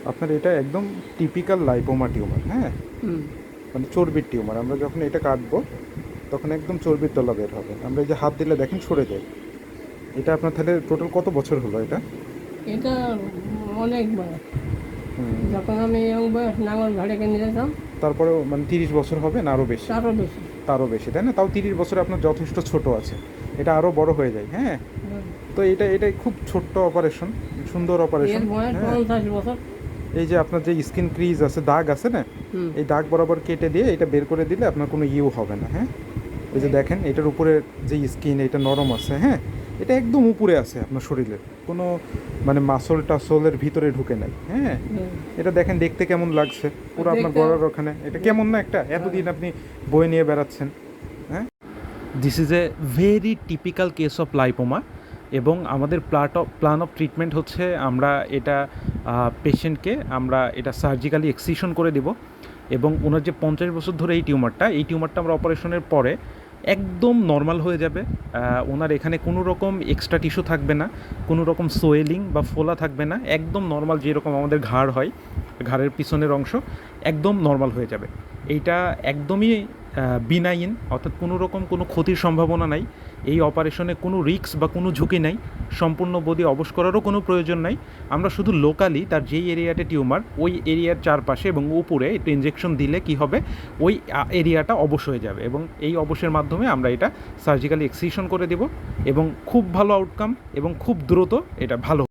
আপনার এটা একদম টিপিক্যাল লাইপোমা টিউমার, হ্যাঁ, হুম। মানে চর্বির টিউমার। আমরা যখন এটা কাটবো তখন একদম চর্বির তলা বের হবে। আমরা এই যে হাত দিলে দেখেন সরে যায়। এটা আপনার তাহলে টোটাল কত বছর হলো এটা? এটা অনেক বয়স। হুম, যখন আমি ইয়ং বয়স নাঙল ঝাড়েকে নিয়ে যেতাম, তারপরেও মানে 30 বছর হবে না আরও বেশি? তারও বেশি। তারও বেশি, তাই না? তাও 30 বছর আপনার যথেষ্ট ছোট আছে। এটা আরও বড় হয়ে যায়, হ্যাঁ। হুম। তো এটা খুব ছোট্ট অপারেশন, সুন্দর এর অপারেশন, বয়স হ্যাঁ। 50 বছর। এই যে আপনার যে স্কিন ক্রিজ আছে, দাগ আছে না, হুম। এই দাগ বরাবর কেটে দিয়ে এটা বের করে দিলে আপনার কোনো ইউ হবে না, হ্যাঁ। এই যে দেখেন এটার উপরে যে স্কিন, এটা নরম আছে, হ্যাঁ। এটা একদম উপরে আছে আপনার শরীরের, কোনো মানে মাসল টাসলের ভিতরে ঢুকে নাই, হ্যাঁ। হুম। এটা দেখেন দেখতে কেমন লাগছে, পুরো আপনার দেখতে গলার ওখানে। এটা কেমন না একটা, এতদিন আপনি বই নিয়ে বেড়াচ্ছেন, হ্যাঁ। This is a very typical case of lipoma. এবং আমাদের প্ল্যান অফ ট্রিটমেন্ট হচ্ছে আমরা এটা পেশেন্টকে আমরা এটা সার্জিক্যালি এক্সিশন করে দিব। এবং ওনার যে 50 বছর ধরে এই টিউমারটা আমরা অপারেশনের পরে একদম নর্মাল হয়ে যাবে। ওনার এখানে কোনো রকম এক্সট্রা টিস্যু থাকবে না, কোনো রকম সোয়েলিং বা ফোলা থাকবে না, একদম নর্মাল যেরকম আমাদের ঘাড় হয়, ঘাড়ের পিছনের অংশ একদম নর্মাল হয়ে যাবে। এইটা একদমই বিনাইন, অর্থাৎ কোনো রকম কোনো ক্ষতির সম্ভাবনা নাই। এই অপারেশনে কোনো রিস্ক বা কোনো ঝুঁকি নাই। সম্পূর্ণ বডি অবশ করারও কোনো প্রয়োজন নাই। আমরা শুধু লোকালি তার যেই এরিয়াতে টিউমার, ওই এরিয়ার চারপাশে এবং উপরে একটু ইনজেকশন দিলে কি হবে, ওই এরিয়াটা অবশ হয়ে যাবে। এবং এই অবশের মাধ্যমে আমরা এটা সার্জিক্যালি এক্সিশন করে দেব এবং খুব ভালো আউটকাম এবং খুব দ্রুত এটা ভালো